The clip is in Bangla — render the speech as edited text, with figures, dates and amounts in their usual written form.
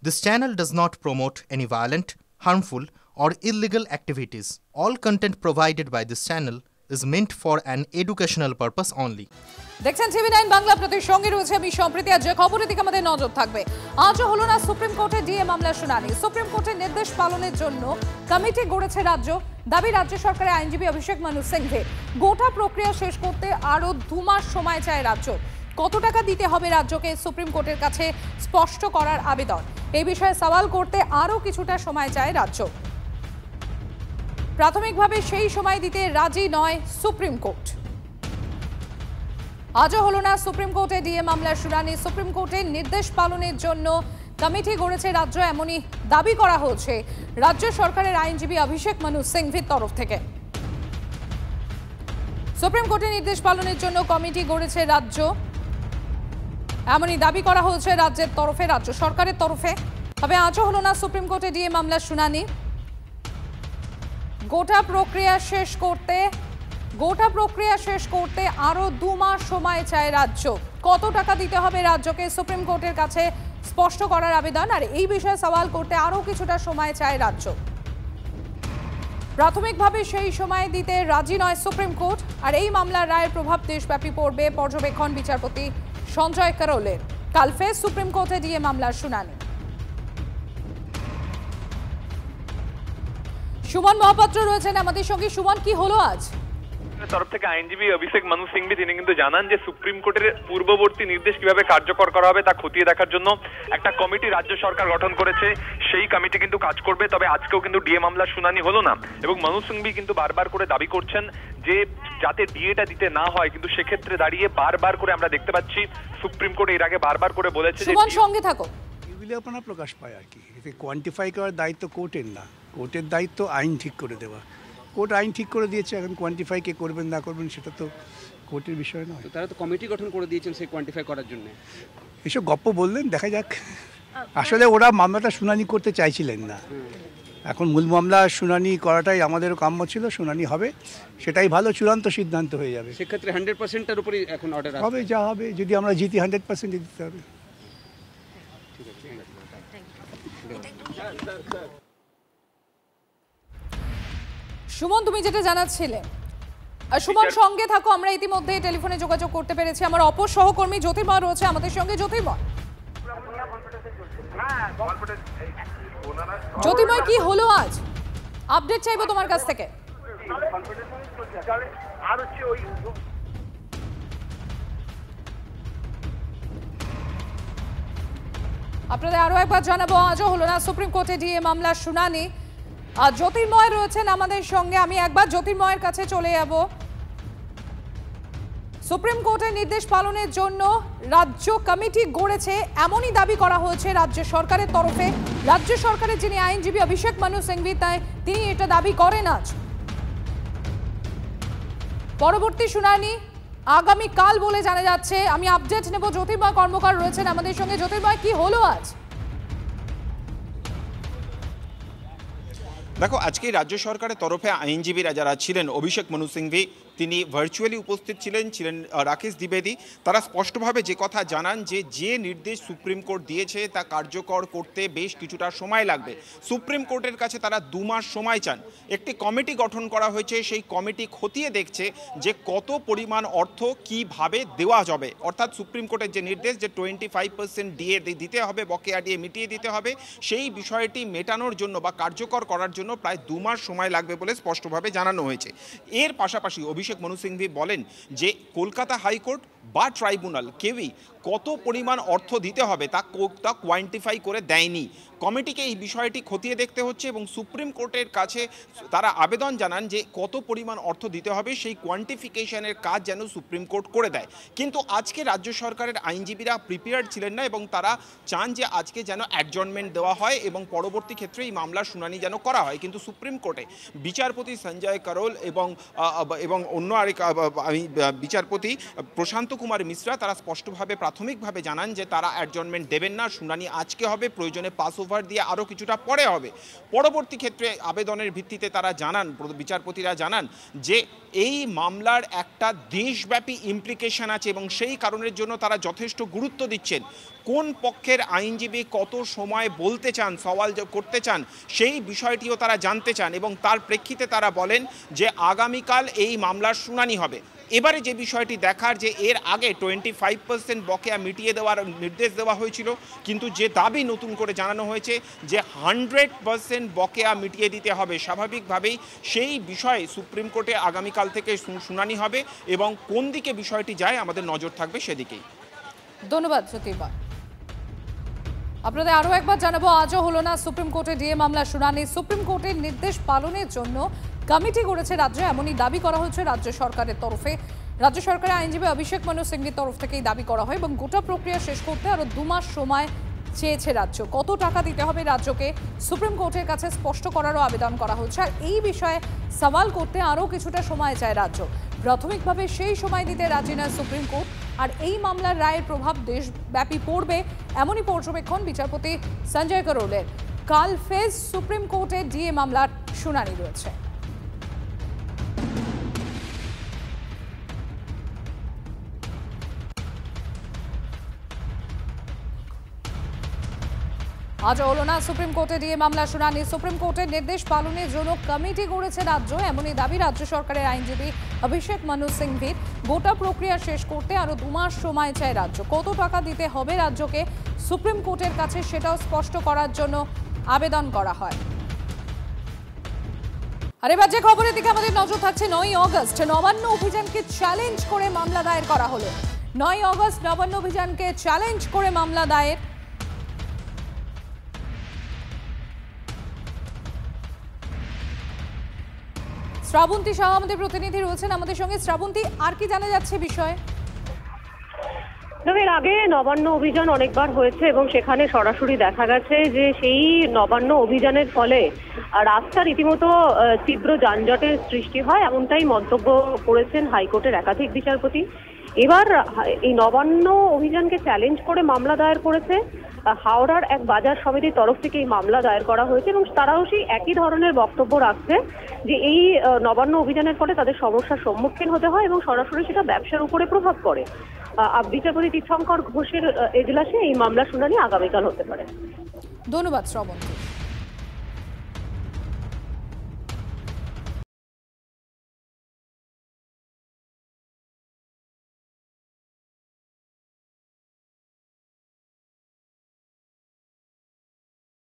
This channel does not promote any violent, harmful, or illegal activities. All content provided by this channel is meant for an educational purpose only. দেখছেন টিভি 9 বাংলা, প্রতির সঙ্গে রয়েছে আমি সম্প্রীতি। আর যে খবরের দিকে আমাদের নজর থাকবে, আজও হলো না সুপ্রিম কোর্টে ডিএ মামলার শুনানি। সুপ্রিম কোর্টের নির্দেশ পালনের জন্য কমিটি গড়েছে রাজ্য। দাবি রাজ্য সরকারের আইনজীবী অভিষেক মানু সিংভি। গোটা প্রক্রিয়া শেষ করতে আরও 2 মাস সময় চায় রাজ্য। কত টাকা দিতে হবে রাজ্যকে, সুপ্রিম কোর্টের কাছে স্পষ্ট করার আবেদন। এই বিষয়ে সওয়াল করতে আরও কিছুটা সময় চায় রাজ্য। প্রাথমিকভাবে সেই সময় দিতে রাজি নয় সুপ্রিম কোর্ট। আজও হলো না সুপ্রিম কোর্টে ডিএ মামলার শুনানি। সুপ্রিম কোর্টের নির্দেশ পালনের জন্য কমিটি গড়েছে রাজ্য, এমনই দাবি করা হচ্ছে রাজ্য সরকারের আইনজীবী অভিষেক মানু সিংভির তরফ থেকে। সুপ্রিম কোর্টের নির্দেশ পালনের জন্য কমিটি গড়েছে রাজ্য, এমনই দাবি করা হচ্ছে রাজ্যের তরফে, রাজ্য সরকারের তরফে। তবে আজও হলো না সুপ্রিম কোর্টে ডিএ মামলার শুনানি। গোটা প্রক্রিয়া শেষ করতে আরো 2 মাস সময় চায় রাজ্য। কত টাকা দিতে হবে রাজ্যকে, সুপ্রিম কোর্টের কাছে স্পষ্ট করার আবেদন। আর এই বিষয়ে সওয়াল করতে আরো কিছুটা সময় চায় রাজ্য। প্রাথমিকভাবে সেই সময় দিতে রাজি নয় সুপ্রিম কোর্ট। আর এই মামলার রায়ের প্রভাব দেশব্যাপী পড়বে পর্যবেক্ষণ বিচারপতি সঞ্জয় কারোলের। কাল ফের সুপ্রিম কোর্টে ডিএ মামলার শুনানি। সুমন মহাপাত্র রয়েছেন আমাদের সঙ্গে। সুমন, কি হলো আজ? তরফ থেকে আইনজীবী অভিষেক মানু সিংভি তিনি কিন্তু জানান যে সুপ্রিম কোর্টের পূর্ববর্তী নির্দেশ কিভাবে কার্যকর করা হবে তা খতিয়ে দেখার জন্য একটা কমিটি রাজ্য সরকার গঠন করেছে। সেই কমিটি কিন্তু কাজ করবে। তবে আজকেও কিন্তু ডিএ মামলার শুনানি হলো না এবং মানু সিংভি কিন্তু বারবার করে দাবি করছেন যে যাতে ডিএটা দিতে না হয়। কিন্তু সেক্ষেত্রে দাঁড়িয়ে বারবার করে আমরা দেখতে পাচ্ছি সুপ্রিম কোর্ট এর আগে বারবার করে বলেছে যে সঙ্গে থাকো, বিলেপনা প্রকাশ পায় আর কি। এতে কোয়ান্টিফাই করার দায়িত্ব কোর্টের না, কোর্টের দায়িত্ব আইন ঠিক করে দেওয়া। কোর্ট আইন ঠিক করে দিয়েছে, এখন কোয়ান্টিফাই কে করবেন না করবেন সেটা তো কোর্টের বিষয় নয়। তারা তো কমিটি গঠন করে দিয়েছেন সেই কোয়ান্টিফাই করার জন্য। এসব গপ্প বললেন, দেখা যাক। আসলে ওরা মামলাটা শুনানি করতে চাইছিলেন না। এখন মূল মামলা শুনানি করাটাই আমাদেরও কাম্য ছিল। শুনানি হবে, সেটাই ভালো, চূড়ান্ত সিদ্ধান্ত হয়ে যাবে। সেক্ষেত্রে 100%-এর উপরই এখন অর্ডার হবে, যা হবে। যদি আমরা জিতি 100% দিতে হবে। সুমন, তুমি যেটা জানাচ্ছিলে, সুমন সঙ্গে থাকো। আমরা ইতিমধ্যে টেলিফোনে যোগাযোগ করতে পেরেছি, আমার অপর সহকর্মী জ্যোতির্ময় রয়েছে আমাদের সঙ্গে। জ্যোতির্ময়, কি হলো আজ? আপডেট চাইবো তোমার কাছ থেকে। আপনাদের আরো একবার জানাবো, আজও হলো না সুপ্রিম কোর্টে ডিএ মামলার শুনানি। আর জ্যোতির্ময় রয়েছেন আমাদের সঙ্গে, আমি একবার জ্যোতির্ময়ের কাছে চলে যাব। সুপ্রিম কোর্টের নির্দেশ পালনের জন্য রাজ্য কমিটি গড়েছে, এমনই দাবি করা হয়েছে রাজ্য সরকারের তরফে। রাজ্য সরকারের যিনি আইনজীবী অভিষেক মানু সিংভি, তিনি এটা দাবি করেন আজ। পরবর্তী শুনানি আগামীকাল বলে জানা যাচ্ছে। আমি আপডেট নেব, জ্যোতির্ময় কর্মকার রয়েছেন আমাদের সঙ্গে। জ্যোতির্ময়, কি হলো আজ? দেখো, আজকে রাজ্য সরকারের তরফে আইনজীবীরা যারা ছিলেন, অভিষেক মানু সিংভি তিনি ভার্চুয়ালি উপস্থিত ছিলেন রাকেশ দ্বিবেদী। তারা স্পষ্টভাবে যে কথা জানান যে নির্দেশ সুপ্রিম কোর্ট দিয়েছে তা কার্যকর করতে বেশ কিছুটা সময় লাগবে। সুপ্রিম কোর্টের কাছে তারা 2 মাস সময় চান। একটি কমিটি গঠন করা হয়েছে, সেই কমিটি খতিয়ে দেখছে যে কত পরিমাণ অর্থ কিভাবে দেওয়া যাবে। অর্থাৎ সুপ্রিম কোর্টের যে নির্দেশ যে 25% ডিএ দিতে হবে, বকেয়া ডিএ মিটিয়ে দিতে হবে, সেই বিষয়টি মেটানোর জন্য বা কার্যকর করার জন্য প্রায় 2 মাস সময় লাগবে বলে স্পষ্টভাবে জানানো হয়েছে। এর পাশাপাশি অভিষেক মানু সিংভি বলেন যে কলকাতা হাইকোর্ট বা ট্রাইব্যুনাল কেউই কত পরিমাণ অর্থ দিতে হবে তা কোয়ান্টিফাই করে দেয়নি। কমিটিকে এই বিষয়টি খতিয়ে দেখতে হচ্ছে এবং সুপ্রিম কোর্টের কাছে তারা আবেদন জানান যে কত পরিমাণ অর্থ দিতে হবে সেই কোয়ান্টিফিকেশনের কাজ যেন সুপ্রিম কোর্ট করে দেয়। কিন্তু আজকে রাজ্য সরকারের আইনজীবীরা প্রিপেয়ার্ড ছিলেন না এবং তারা চান যে আজকে যেন অ্যাডজর্নমেন্ট দেওয়া হয় এবং পরবর্তী ক্ষেত্রে এই মামলার শুনানি যেন করা হয়। কিন্তু সুপ্রিম কোর্টে বিচারপতি সঞ্জয় কারোল এবং অন্য আরেক বিচারপতি প্রশান্ত কুমার মিশ্রা তারা স্পষ্টভাবে প্রাথমিকভাবে জানান যে তারা অ্যাডজর্নমেন্ট দেবেন না, শুনানি আজকে হবে, প্রয়োজনে পাস ওভার দিয়ে আরও কিছুটা পরে হবে। পরবর্তী ক্ষেত্রে আবেদনের ভিত্তিতে তারা জানান, বিচারপতিরা জানান যে এই মামলার একটা দেশব্যাপী ইমপ্লিকেশন আছে এবং সেই কারণের জন্য তারা যথেষ্ট গুরুত্ব দিচ্ছেন। কোন পক্ষের আইনজীবী কত সময় বলতে চান, সওয়াল করতে চান, সেই বিষয়টিও তারা জানতে চান এবং তার প্রেক্ষিতে তারা বলেন যে আগামীকাল এই মামলার শুনানি হবে। এবারে যে বিষয়টি দেখার যে এর আগে 25% বকেয়া মিটিয়ে দেওয়ার নির্দেশ দেওয়া হয়েছিল, কিন্তু যে দাবি নতুন করে জানানো হয়েছে যে 100% বকেয়া মিটিয়ে দিতে হবে। স্বাভাবিকভাবেই সেই বিষয়ে সুপ্রিম কোর্টে আগামীকাল থেকে শুনানি হবে এবং কোন দিকে বিষয়টি যায় আমাদের নজর থাকবে সেদিকেই। ধন্যবাদ জ্যোতির্বা। আপনাদের আরও একবার জানাবো, আজও হলো না সুপ্রিম কোর্টে ডিএ মামলা শুনানি। সুপ্রিম কোর্টের নির্দেশ পালনের জন্য কমিটি গড়েছে রাজ্যে, এমনই দাবি করা হয়েছে রাজ্য সরকারের তরফে। রাজ্য সরকারের আইনজীবী অভিষেক মনু সিংভির তরফ থেকেই দাবি করা হয় এবং গোটা প্রক্রিয়া শেষ করতে আরও 2 মাস সময় চেয়েছে রাজ্য। কত টাকা দিতে হবে রাজ্যকে সুপ্রিম কোর্টের কাছে স্পষ্ট করারও আবেদন করা হচ্ছে, আর এই বিষয়ে সওয়াল করতে আরও কিছুটা সময় চায় রাজ্য। প্রাথমিকভাবে সেই সময় দিতে রাজি নয় সুপ্রিম কোর্ট, আর এই মামলার রায়ের প্রভাব দেশব্যাপী পড়বে এমনই পর্যবেক্ষণ বিচারপতি সঞ্জয় করোলের। কাল ফেজ সুপ্রিম কোর্টে ডিএ মামলার শুনানি রয়েছে। আজ হলো না সুপ্রিম কোর্টে ডিএ মামলা শুনানি। সুপ্রিম কোর্টের নির্দেশ পালনের জন্য কমিটি গড়েছে রাজ্য, এমনই দাবি রাজ্য সরকারের আইনজীবী অভিষেক মনু সিংভির। গোটা প্রক্রিয়া শেষ করতে আরো 2 মাস সময় চায় রাজ্য। কত টাকা দিতে হবে রাজ্যকে সুপ্রিম কোর্টের কাছে সেটাও স্পষ্ট করার জন্য আবেদন করা হয়। আর এবার যে খবরের দিকে আমাদের নজর থাকছে, 9ই অগস্ট নবান্ন অভিযানকে চ্যালেঞ্জ করে মামলা দায়ের করা হলো। 9ই অগস্ট নবান্ন অভিযানকে চ্যালেঞ্জ করে মামলা দায়ের। শ্রাবন্তী শাহ আমাদের প্রতিনিধি রয়েছেন আমাদের সঙ্গে। শ্রাবন্তী, আর কি জানা যাচ্ছে বিষয়ে? এর আগে নবান্ন অভিযান অনেকবার হয়েছে এবং সেখানে সরাসরি দেখা গেছে যে সেই নবান্ন অভিযানের ফলে রাস্তা রীতিমতো তীব্র যানজটের সৃষ্টি হয়, এমনটাই মন্তব্য করেছেন হাইকোর্টের একাধিক বিচারপতি। এবার এই নবান্ন অভিযানকে চ্যালেঞ্জ করে মামলা দায়ের করেছে হাওড়ার এক বাজার সমিতির তরফ থেকে। এই মামলা দায়ের করা হয়েছে এবং তারাও সেই একই ধরনের বক্তব্য রাখছে যে এই নবান্ন অভিযানের ফলে তাদের সমস্যার সম্মুখীন হতে হয় এবং সরাসরি সেটা ব্যবসার উপরে প্রভাব পড়ে। বিচারপতি তীর্থঙ্কর ঘোষের এজলাসে এই মামলা শুনানি আগামীকাল হতে পারে। ধন্যবাদ শ্রাবন্তী।